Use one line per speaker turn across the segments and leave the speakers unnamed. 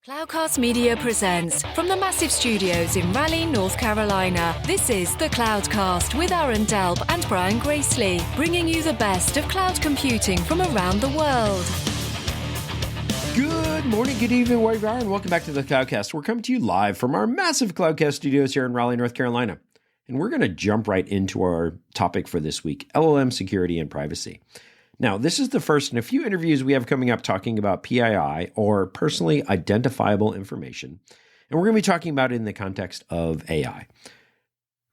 Cloudcast Media presents from the massive studios in Raleigh, North Carolina. This is the Cloudcast with Aaron Delp and Brian Gracely, bringing you the best of cloud computing from around the world.
Good morning, good evening, wherever you are, and welcome back to the Cloudcast. We're coming to you live from our massive Cloudcast studios here in Raleigh, North Carolina. And we're going to jump right into our topic for this week, LLM Security and Privacy. Now, this is the first in a few interviews we have coming up talking about PII, or personally identifiable information. And we're going to be talking about it in the context of AI.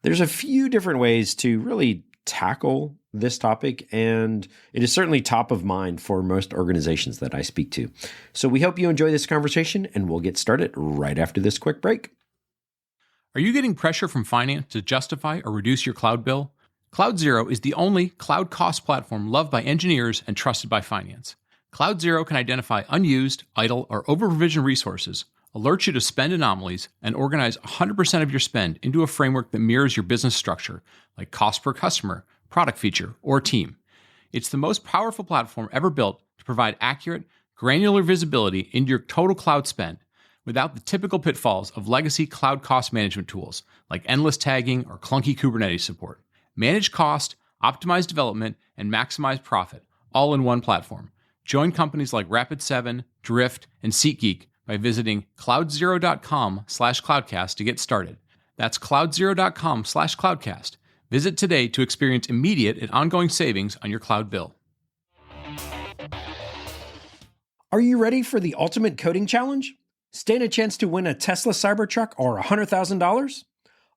There's a few different ways to really tackle this topic, and it is certainly top of mind for most organizations that I speak to. So we hope you enjoy this conversation, and we'll get started right after this quick break.
Are you getting pressure from finance to justify or reduce your cloud bill? CloudZero is the only cloud cost platform loved by engineers and trusted by finance. CloudZero can identify unused, idle, or over-provisioned resources, alert you to spend anomalies, and organize 100% of your spend into a framework that mirrors your business structure, like cost per customer, product feature, or team. It's the most powerful platform ever built to provide accurate, granular visibility into your total cloud spend without the typical pitfalls of legacy cloud cost management tools like endless tagging or clunky Kubernetes support. Manage cost, optimize development, and maximize profit, all in one platform. Join companies like Rapid7, Drift, and SeatGeek by visiting cloudzero.com/cloudcast to get started. That's cloudzero.com/cloudcast. Visit today to experience immediate and ongoing savings on your cloud bill.
Are you ready for the ultimate coding challenge? Stand a chance to win a Tesla Cybertruck or $100,000?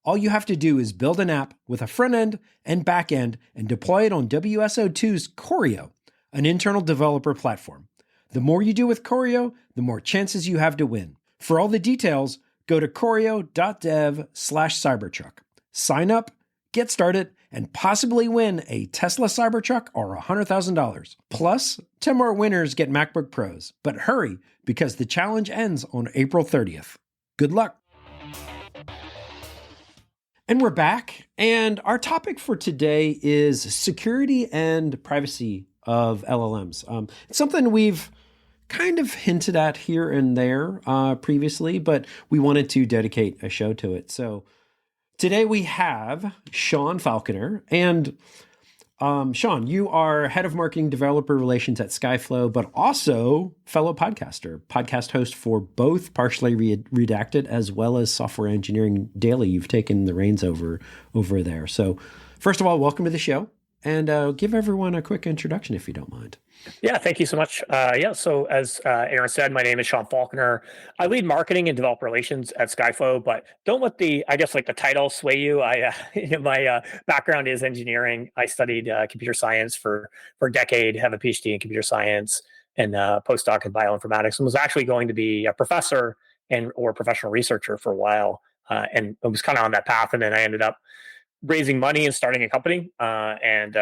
All you have to do is build an app with a front end and back end and deploy it on WSO2's Choreo, an internal developer platform. The more you do with Choreo, the more chances you have to win. For all the details, go to choreo.dev/Cybertruck. Sign up, get started, and possibly win a Tesla Cybertruck or $100,000. Plus, 10 more winners get MacBook Pros. But hurry, because the challenge ends on April 30th. Good luck. And we're back, and our topic for today is security and privacy of LLMs. It's something we've kind of hinted at here and there previously, but we wanted to dedicate a show to it. So today we have Sean Falconer, and Sean, you are head of marketing developer relations at Skyflow, but also fellow podcast host for both Partially Redacted as well as Software Engineering Daily. You've taken the reins over there. So first of all, welcome to the show, and give everyone a quick introduction if you don't mind.
Yeah, thank you so much. So as Aaron said, my name is Sean Falconer. I lead marketing and developer relations at Skyflow, but don't let the title sway you. My background is engineering. I studied computer science for a decade, have a PhD in computer science and postdoc in bioinformatics, and was actually going to be a professor or professional researcher for a while. And I was kind of on that path, and then I ended up raising money and starting a company, and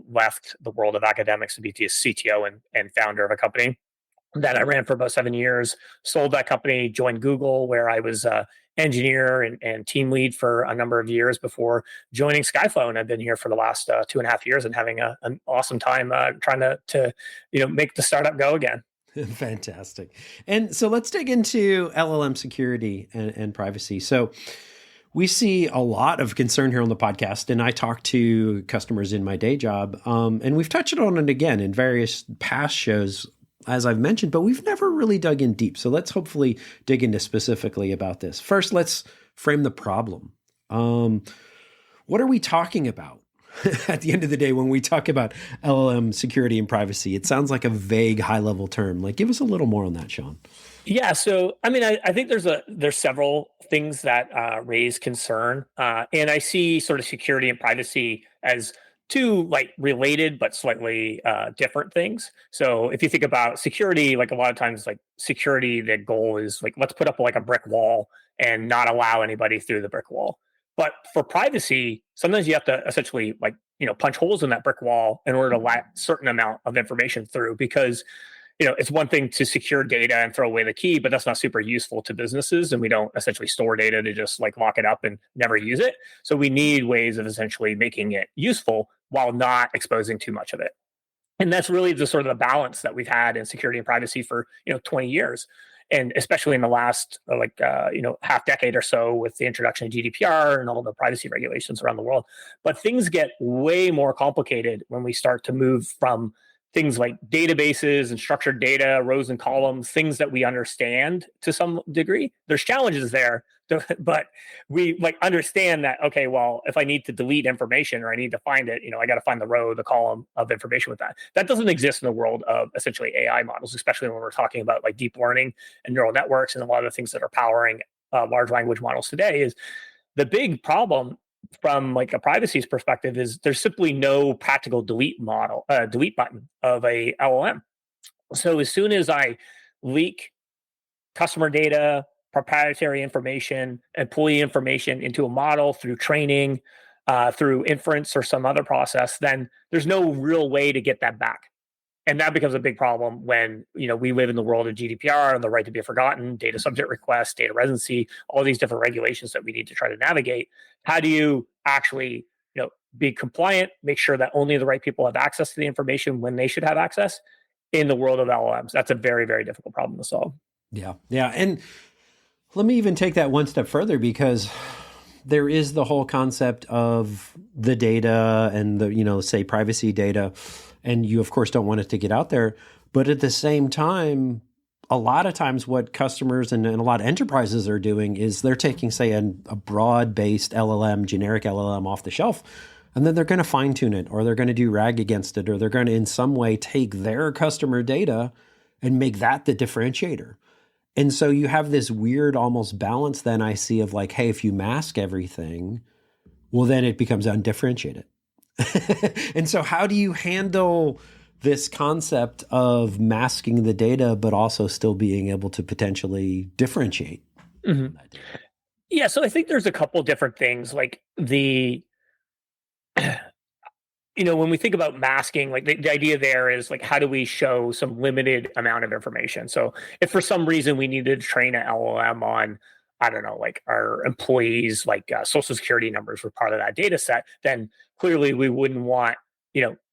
left the world of academics to be the CTO and founder of a company that I ran for about 7 years. Sold that company, joined Google, where I was engineer and team lead for a number of years before joining Skyflow. And I've been here for the last 2.5 years and having an awesome time trying to make the startup go again.
Fantastic. And so let's dig into LLM security and privacy. So we see a lot of concern here on the podcast, and I talk to customers in my day job, and we've touched on it again in various past shows, as I've mentioned, but we've never really dug in deep. So let's hopefully dig into specifically about this. First, let's frame the problem. What are we talking about at the end of the day when we talk about LLM security and privacy? It sounds like a vague, high-level term. Give us a little more on that, Sean.
Yeah, so I think there's several things that raise concern, and I see sort of security and privacy as two related but slightly different things. So if you think about security, a lot of times security, the goal is let's put up a brick wall and not allow anybody through the brick wall. But for privacy, sometimes you have to essentially punch holes in that brick wall in order to let a certain amount of information through, because it's one thing to secure data and throw away the key, but that's not super useful to businesses. And we don't essentially store data to just lock it up and never use it. So we need ways of essentially making it useful while not exposing too much of it. And that's really the sort of the balance that we've had in security and privacy for 20 years. and especially in the last half decade or so with the introduction of GDPR and all the privacy regulations around the world. But things get way more complicated when we start to move from things like databases and structured data, rows and columns, things that we understand to some degree. There's challenges there, but we understand that, okay, well, if I need to delete information or I need to find it, I got to find the row, the column of information with that. That doesn't exist in the world of essentially AI models, especially when we're talking about like deep learning and neural networks and a lot of the things that are powering large language models today. Is the big problem from like a privacy perspective is there's simply no practical delete button of a LLM. So as soon as I leak customer data, proprietary information, employee information into a model through training, through inference or some other process, then there's no real way to get that back. And that becomes a big problem when we live in the world of GDPR and the right to be forgotten, data subject requests, data residency, all these different regulations that we need to try to navigate. How do you actually be compliant, make sure that only the right people have access to the information when they should have access in the world of LLMs? That's a very, very difficult problem to solve.
Yeah. And let me even take that one step further, because there is the whole concept of the data and the, say, privacy data. And you, of course, don't want it to get out there. But at the same time, a lot of times what customers and a lot of enterprises are doing is they're taking, say, a broad-based LLM, generic LLM off the shelf, and then they're going to fine-tune it, or they're going to do RAG against it, or they're going to in some way take their customer data and make that the differentiator. And so you have this weird almost balance then I see of like, hey, if you mask everything, well, then it becomes undifferentiated. And so how do you handle this concept of masking the data, but also still being able to potentially differentiate?
Mm-hmm. Yeah, so I think there's a couple different things. Like when we think about masking, like the idea there is like, how do we show some limited amount of information? So if for some reason we needed to train an LLM on, I don't know, like our employees, like social security numbers were part of that data set, then clearly we wouldn't want,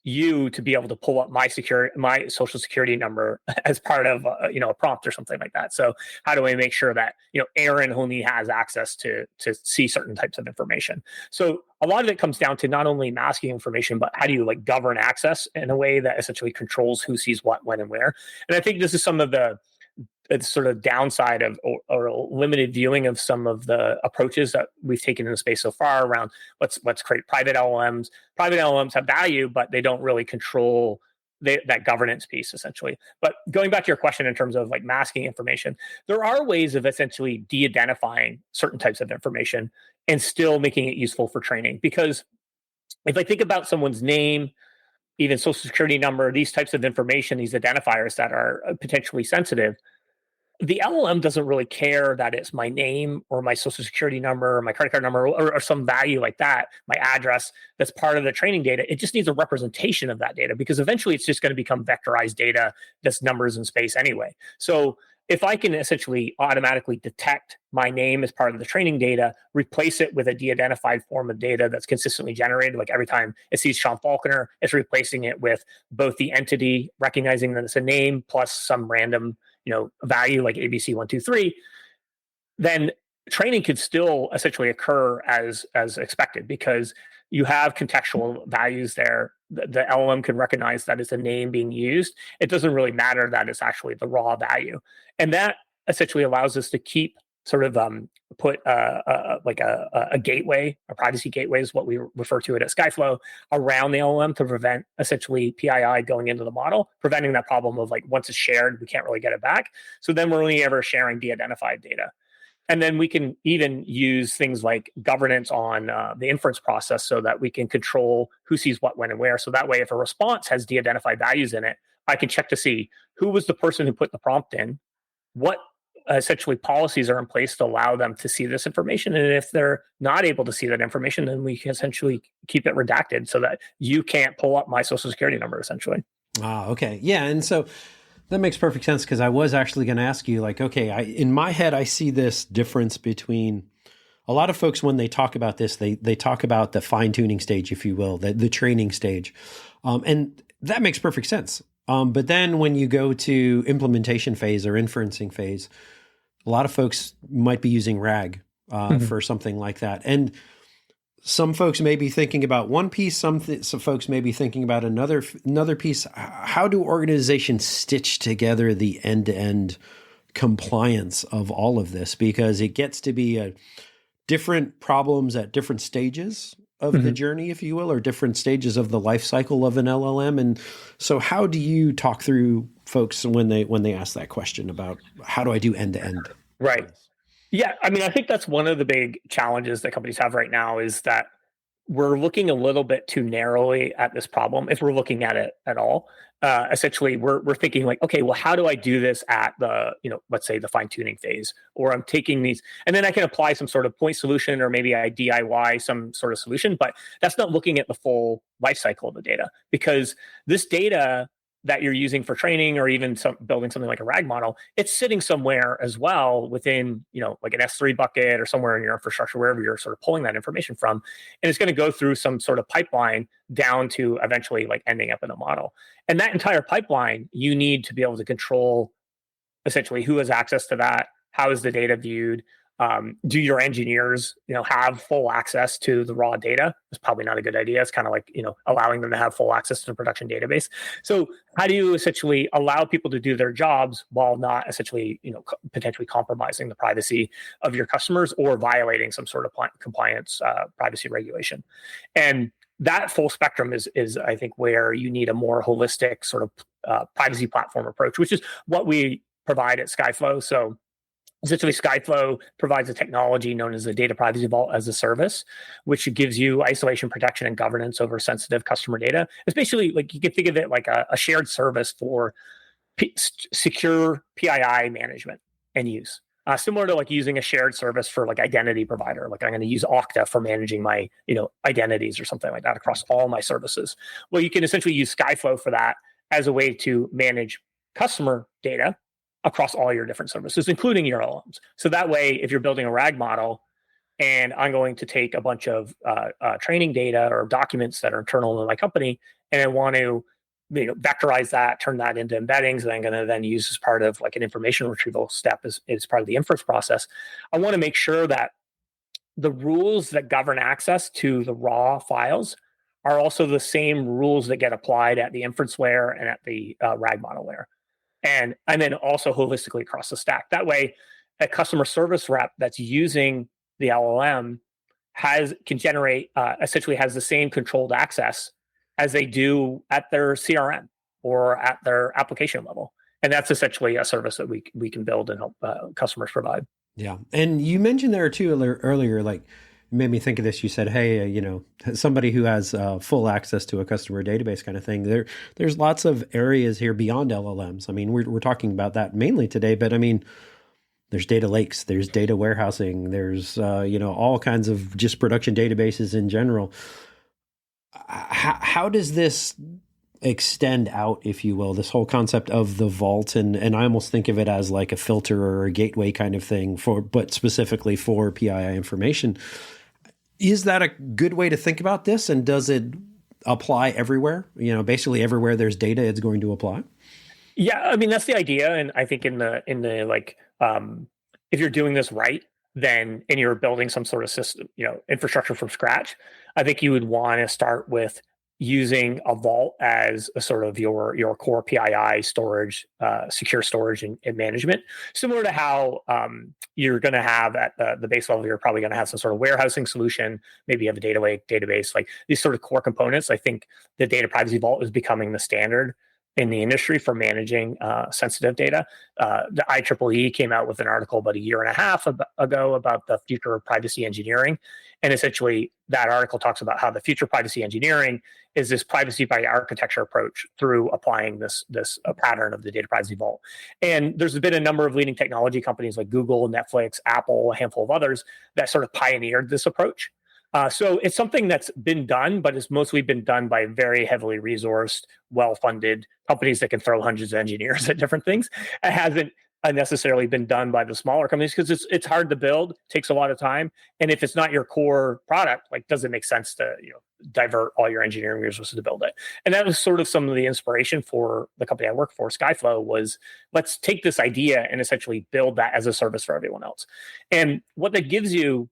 you to be able to pull up my social security number as part of a prompt or something like that. So how do I make sure that Aaron only has access to see certain types of information? So a lot of it comes down to not only masking information, but how do you like govern access in a way that essentially controls who sees what, when, and where? And I think this is some of the sort of downside of or limited viewing of some of the approaches that we've taken in the space so far around let's create private LLMs. Private LLMs have value, but they don't really control that governance piece essentially. But going back to your question in terms of like masking information, there are ways of essentially de-identifying certain types of information and still making it useful for training. Because if I think about someone's name, even social security number, these types of information, these identifiers that are potentially sensitive, the LLM doesn't really care that it's my name or my social security number or my credit card number or some value like that, my address that's part of the training data. It just needs a representation of that data, because eventually it's just going to become vectorized data that's numbers in space anyway. So if I can essentially automatically detect my name as part of the training data, replace it with a de-identified form of data that's consistently generated, like every time it sees Sean Falconer, it's replacing it with both the entity, recognizing that it's a name, plus some random value like ABC123, then training could still essentially occur as expected, because you have contextual values there. The LLM can recognize that it's a name being used. It doesn't really matter that it's actually the raw value. And that essentially allows us to keep sort of put a gateway, a privacy gateway is what we refer to it at Skyflow, around the LLM to prevent essentially PII going into the model, preventing that problem of like once it's shared, we can't really get it back. So then we're only ever sharing de-identified data. And then we can even use things like governance on the inference process so that we can control who sees what, when, and where. So that way, if a response has de-identified values in it, I can check to see who was the person who put the prompt in, what essentially policies are in place to allow them to see this information. And if they're not able to see that information, then we can essentially keep it redacted so that you can't pull up my social security number, essentially.
Okay. Yeah. And so that makes perfect sense, because I was actually going to ask you, like, okay, in my head, I see this difference between a lot of folks when they talk about this, they talk about the fine-tuning stage, if you will, the training stage. And that makes perfect sense. But then when you go to implementation phase or inferencing phase, a lot of folks might be using RAG for something like that. And some folks may be thinking about one piece, some folks may be thinking about another piece. How do organizations stitch together the end-to-end compliance of all of this? Because it gets to be different problems at different stages of the journey, if you will, or different stages of the life cycle of an LLM. And so how do you talk through folks when they ask that question about how do I do end-to-end?
Right. Yeah. I mean, I think that's one of the big challenges that companies have right now is that we're looking a little bit too narrowly at this problem, if we're looking at it at all. Essentially, we're thinking like, okay, well, how do I do this at the, let's say the fine tuning phase, or I'm taking these, and then I can apply some sort of point solution, or maybe I DIY some sort of solution, but that's not looking at the full life cycle of the data, because this data that you're using for training, or even building something like a RAG model, it's sitting somewhere as well within, like an S3 bucket or somewhere in your infrastructure, wherever you're sort of pulling that information from. And it's going to go through some sort of pipeline down to eventually like ending up in a model. And that entire pipeline, you need to be able to control essentially who has access to that, how is the data viewed, do your engineers, have full access to the raw data? It's probably not a good idea. It's kind of like, allowing them to have full access to the production database. So how do you essentially allow people to do their jobs while not essentially, potentially compromising the privacy of your customers or violating some sort of compliance privacy regulation? And that full spectrum is I think where you need a more holistic sort of privacy platform approach, which is what we provide at Skyflow. So essentially, Skyflow provides a technology known as the Data Privacy Vault as a service, which gives you isolation, protection, and governance over sensitive customer data. It's basically like you can think of it like a shared service for secure PII management and use. Similar to like using a shared service for like identity provider. Like I'm going to use Okta for managing my identities or something like that across all my services. Well, you can essentially use Skyflow for that as a way to manage customer data across all your different services, including your LLMs. So that way, if you're building a RAG model and I'm going to take a bunch of training data or documents that are internal to my company, and I want to vectorize that, turn that into embeddings, and I'm going to then use as part of like an information retrieval step as part of the inference process. I want to make sure that the rules that govern access to the raw files are also the same rules that get applied at the inference layer and at the RAG model layer. And then also holistically across the stack. That way, a customer service rep that's using the LLM can generate essentially has the same controlled access as they do at their CRM or at their application level. And that's essentially a service that we can build and help customers provide.
Yeah, and you mentioned there too earlier, like made me think of this. You said, hey, somebody who has full access to a customer database kind of thing. There's lots of areas here beyond LLMs. I mean, we're talking about that mainly today, but I mean, there's data lakes, there's data warehousing, there's all kinds of just production databases in general. How does this extend out, if you will, this whole concept of the vault? And I almost think of it as like a filter or a gateway kind of thing but specifically for PII information. Is that a good way to think about this? And does it apply everywhere? Basically everywhere there's data, it's going to apply.
Yeah, I mean, that's the idea. And I think in the like, if you're doing this right, then, and you're building some sort of system, infrastructure from scratch, I think you would want to start with using a vault as a sort of your core PII storage, secure storage and management, similar to how you're going to have at the base level. You're probably going to have some sort of warehousing solution. Maybe you have a data lake, database, like these sort of core components. I think the Data Privacy Vault is becoming the standard in the industry for managing sensitive data. The IEEE came out with an article about a year and a half ago about the future of privacy engineering. And essentially that article talks about how the future privacy engineering is this privacy by architecture approach through applying this pattern of the Data Privacy Vault. And there's been a number of leading technology companies like Google, Netflix, Apple, a handful of others that sort of pioneered this approach. So it's something that's been done, but it's mostly been done by very heavily resourced, well-funded companies that can throw hundreds of engineers at different things. It hasn't necessarily been done by the smaller companies because it's hard to build, takes a lot of time, and if it's not your core product, like does it make sense to divert all your engineering resources to build it? And that was sort of some of the inspiration for the company I work for, Skyflow, was let's take this idea and essentially build that as a service for everyone else. And what that gives you,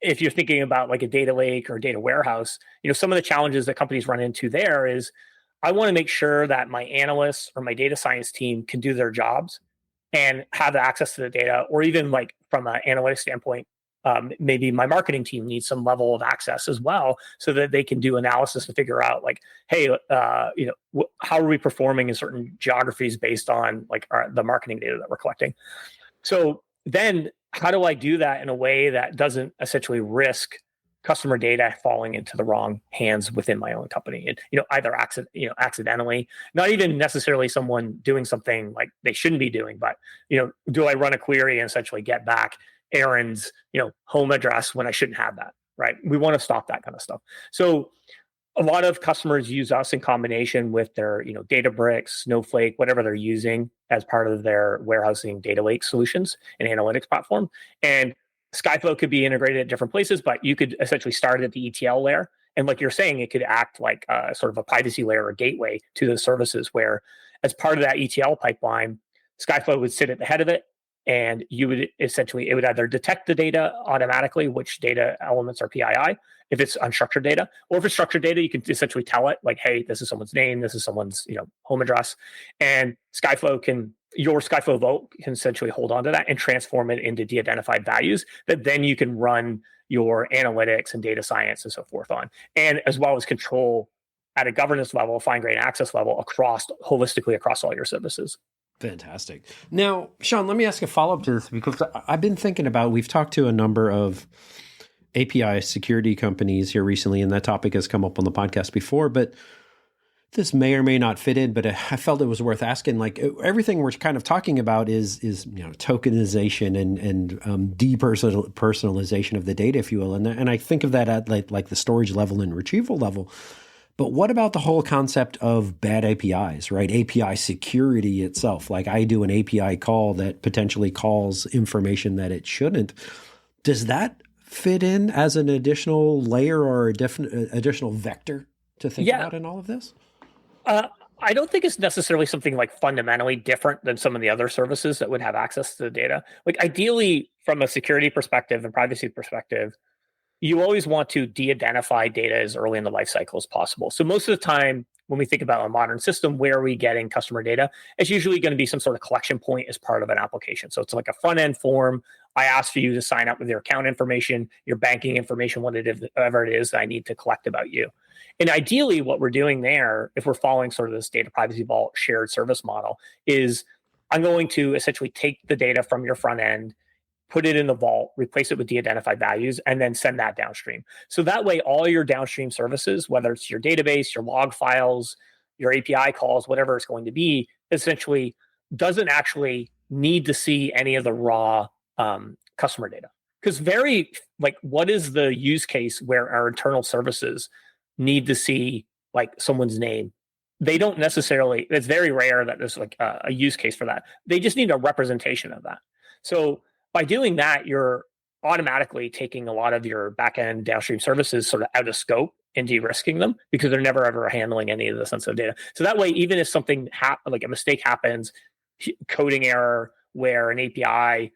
if you're thinking about like a data lake or a data warehouse, some of the challenges that companies run into there is I want to make sure that my analysts or my data science team can do their jobs and have access to the data, or even like from an analytics standpoint, maybe my marketing team needs some level of access as well, so that they can do analysis to figure out like, hey, how are we performing in certain geographies based on like the marketing data that we're collecting. So then, how do I do that in a way that doesn't essentially risk customer data falling into the wrong hands within my own company? And either accidentally, not even necessarily someone doing something like they shouldn't be doing, but do I run a query and essentially get back Aaron's home address when I shouldn't have that? Right? We want to stop that kind of stuff. So a lot of customers use us in combination with their Databricks, Snowflake, whatever they're using as part of their warehousing data lake solutions and analytics platform. And Skyflow could be integrated at different places, but you could essentially start at the ETL layer. And like you're saying, it could act like sort of a privacy layer or gateway to those services, where as part of that ETL pipeline, Skyflow would sit at the head of it. And you would essentially, it would either detect the data automatically, which data elements are PII, if it's unstructured data, or if it's structured data, you can essentially tell it like, hey, this is someone's name, this is someone's home address, and your Skyflow Vault can essentially hold on to that and transform it into de-identified values that then you can run your analytics and data science and so forth on, and as well as control at a governance level, fine-grained access level holistically across all your services.
Fantastic. Now, Sean, let me ask a follow-up to this, because I've been thinking about, we've talked to a number of API security companies here recently, and that topic has come up on the podcast before, but this may or may not fit in, but I felt it was worth asking. Like, everything we're kind of talking about is tokenization and depersonalization of the data, if you will. And I think of that at like the storage level and retrieval level. But what about the whole concept of bad APIs, right? API security itself. Like, I do an API call that potentially calls information that it shouldn't. Does that fit in as an additional layer or additional vector to think about in all of this?
I don't think it's necessarily something like fundamentally different than some of the other services that would have access to the data. Like, ideally, from a security perspective and privacy perspective, you always want to de-identify data as early in the life cycle as possible. So most of the time, when we think about a modern system, where are we getting customer data? It's usually going to be some sort of collection point as part of an application. So it's like a front-end form. I ask for you to sign up with your account information, your banking information, whatever it is that I need to collect about you. And ideally, what we're doing there, if we're following sort of this data privacy vault shared service model, is I'm going to essentially take the data from your front end, put it in the vault, replace it with de-identified values, and then send that downstream. So that way, all your downstream services, whether it's your database, your log files, your API calls, whatever it's going to be, essentially doesn't actually need to see any of the raw customer data. Because what is the use case where our internal services need to see like someone's name? They don't necessarily, it's very rare that there's like a use case for that. They just need a representation of that. So by doing that, you're automatically taking a lot of your backend downstream services sort of out of scope and de-risking them, because they're never ever handling any of the sensitive data. So that way, even if something like a mistake happens, coding error where an API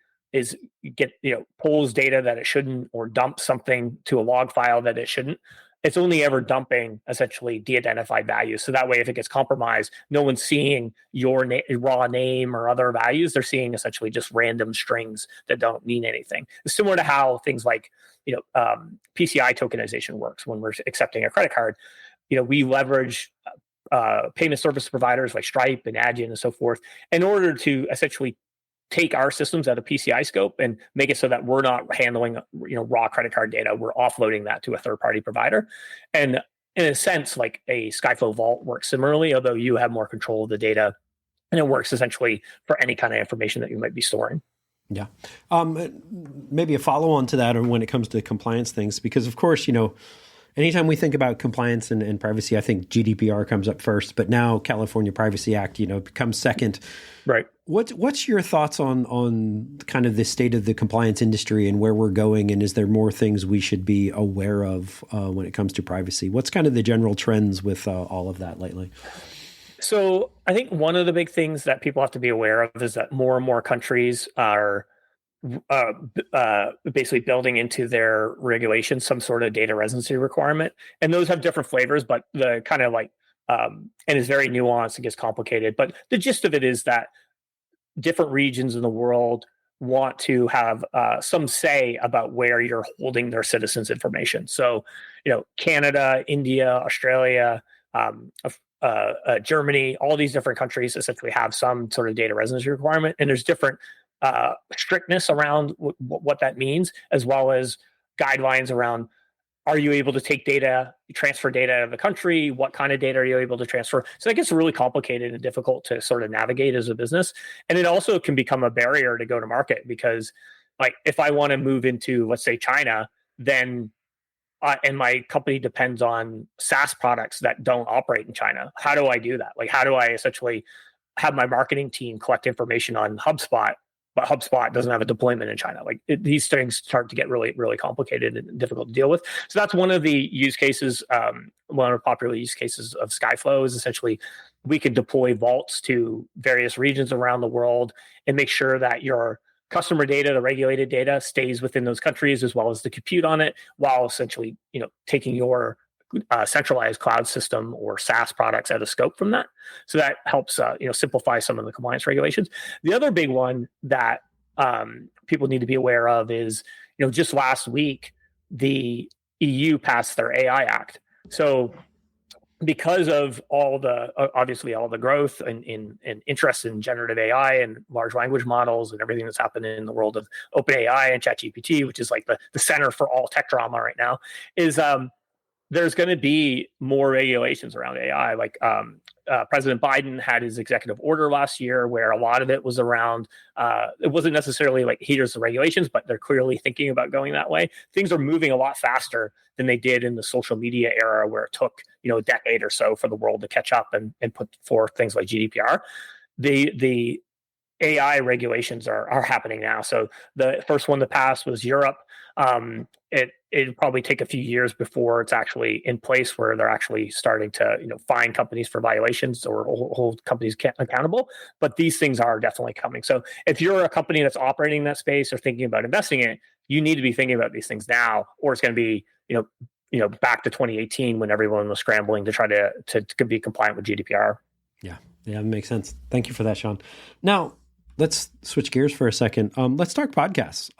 pulls data that it shouldn't, or dumps something to a log file that it shouldn't, it's only ever dumping essentially de-identified values. So that way, if it gets compromised, no one's seeing your raw name or other values. They're seeing essentially just random strings that don't mean anything. It's similar to how things like PCI tokenization works when we're accepting a credit card. We leverage payment service providers like Stripe and Adyen and so forth in order to essentially take our systems out of PCI scope and make it so that we're not handling raw credit card data. We're offloading that to a third-party provider. And in a sense, like a Skyflow Vault works similarly, although you have more control of the data, and it works essentially for any kind of information that you might be storing.
Yeah. Maybe a follow-on to that, or when it comes to compliance things, because of course, anytime we think about compliance and privacy, I think GDPR comes up first, but now California Privacy Act, becomes second.
Right.
What's your thoughts on kind of the state of the compliance industry and where we're going? And is there more things we should be aware of when it comes to privacy? What's kind of the general trends with all of that lately?
So I think one of the big things that people have to be aware of is that more and more countries are basically building into their regulations some sort of data residency requirement, and those have different flavors, but the kind of and it's very nuanced. It gets complicated, but the gist of it is that different regions in the world want to have some say about where you're holding their citizens' information. So, Canada, India, Australia, Germany, all these different countries essentially have some sort of data residency requirement, and there's different strictness around what that means, as well as guidelines around, are you able to take data, transfer data out of the country? What kind of data are you able to transfer? So that gets really complicated and difficult to sort of navigate as a business. And it also can become a barrier to go to market, because if I want to move into, let's say, China, then and my company depends on SaaS products that don't operate in China. How do I do that? How do I essentially have my marketing team collect information on HubSpot, but HubSpot doesn't have a deployment in China? These things start to get really, really complicated and difficult to deal with. So that's one of the use cases. One of the popular use cases of Skyflow is essentially we can deploy vaults to various regions around the world and make sure that your customer data, the regulated data, stays within those countries, as well as the compute on it, while essentially, taking your centralized cloud system or SaaS products out of scope from that. So that helps, simplify some of the compliance regulations. The other big one that people need to be aware of is, just last week, the EU passed their AI Act. So because of obviously all the growth and interest in generative AI and large language models and everything that's happening in the world of OpenAI and ChatGPT, which is the center for all tech drama right now, is there's going to be more regulations around AI. President Biden had his executive order last year, where a lot of it was around, it wasn't necessarily here's the regulations, but they're clearly thinking about going that way. Things are moving a lot faster than they did in the social media era, where it took, a decade or so for the world to catch up and put forth things like GDPR. The AI regulations are happening now. So the first one to pass was Europe. It'll probably take a few years before it's actually in place, where they're actually starting to fine companies for violations or hold companies accountable. But these things are definitely coming. So if you're a company that's operating in that space or thinking about investing in it, you need to be thinking about these things now, or it's going to be back to 2018 when everyone was scrambling to try to be compliant with GDPR.
Yeah, that makes sense. Thank you for that, Sean. Now let's switch gears for a second. Let's talk podcasts.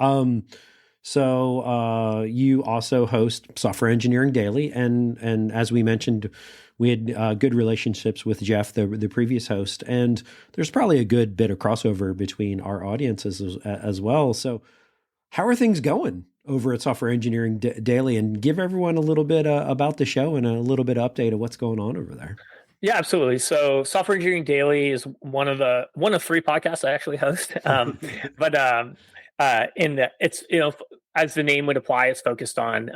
So you also host Software Engineering Daily, and as we mentioned, we had good relationships with Jeff, the previous host, and there's probably a good bit of crossover between our audiences as well. So how are things going over at Software Engineering Daily? And give everyone a little bit about the show and a little bit of update of what's going on over there.
Yeah, absolutely. So Software Engineering Daily is one of three podcasts I actually host. It's, as the name would imply, it's focused on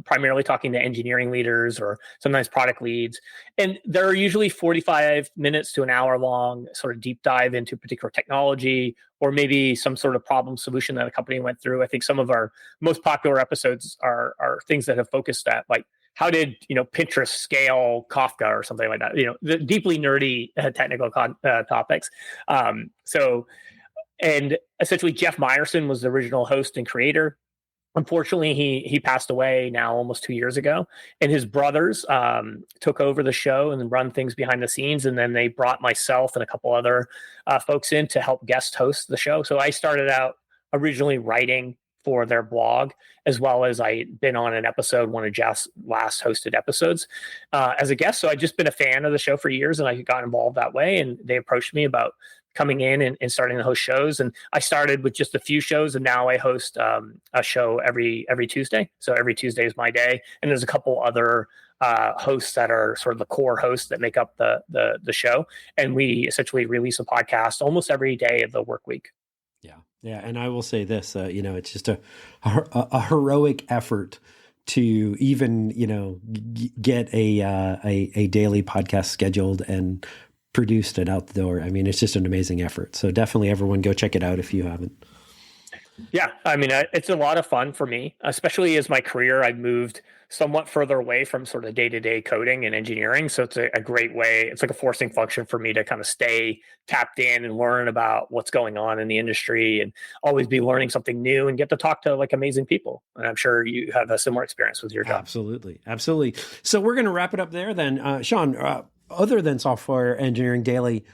primarily talking to engineering leaders or sometimes product leads. And they're usually 45 minutes to an hour long, sort of deep dive into a particular technology or maybe some sort of problem solution that a company went through. I think some of our most popular episodes are things that have focused at how did Pinterest scale Kafka or something like that? The deeply nerdy technical topics. And essentially, Jeff Meyerson was the original host and creator. Unfortunately, he passed away now almost 2 years ago, and his brothers took over the show and run things behind the scenes. And then they brought myself and a couple other folks in to help guest host the show. So I started out originally writing for their blog, as well as I'd been on an episode, one of Jeff's last hosted episodes, as a guest. So I'd just been a fan of the show for years, and I got involved that way. And they approached me about coming in and starting to host shows. And I started with just a few shows, and now I host a show every Tuesday. So every Tuesday is my day. And there's a couple other hosts that are sort of the core hosts that make up the show. And we essentially release a podcast almost every day of the work week.
Yeah. And I will say this, it's just a heroic effort to even, get a daily podcast scheduled and produced and out the door. I mean, it's just an amazing effort. So definitely everyone go check it out if you haven't.
Yeah, I mean, it's a lot of fun for me, especially as my career, I've moved somewhat further away from sort of day-to-day coding and engineering. So it's a great way. It's like a forcing function for me to kind of stay tapped in and learn about what's going on in the industry and always be learning something new and get to talk to like amazing people. And I'm sure you have a similar experience with your job.
Absolutely. Absolutely. So we're going to wrap it up there then. Sean, other than Software Engineering Daily,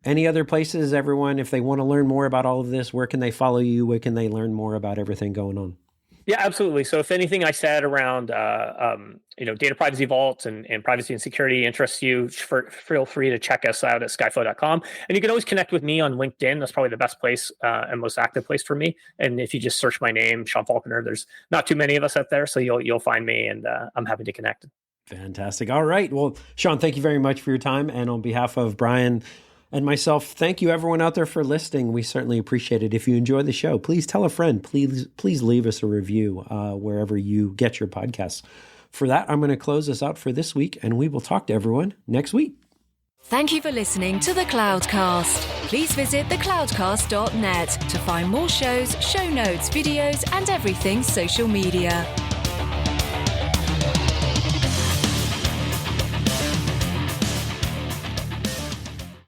any other places, everyone, if they want to learn more about all of this, where can they follow you? Where can they learn more about everything going on?
Yeah, absolutely. So if anything I said around, data privacy vaults and privacy and security interests you, feel free to check us out at skyflow.com. And you can always connect with me on LinkedIn. That's probably the best place and most active place for me. And if you just search my name, Sean Falconer, there's not too many of us out there. So you'll find me, and I'm happy to connect.
Fantastic. All right. Well, Sean, thank you very much for your time. And on behalf of Brian and myself, thank you everyone out there for listening. We certainly appreciate it. If you enjoy the show, please tell a friend. Please leave us a review wherever you get your podcasts. For that, I'm going to close us out for this week, and we will talk to everyone next week.
Thank you for listening to The Cloudcast. Please visit thecloudcast.net to find more shows, show notes, videos, and everything social media.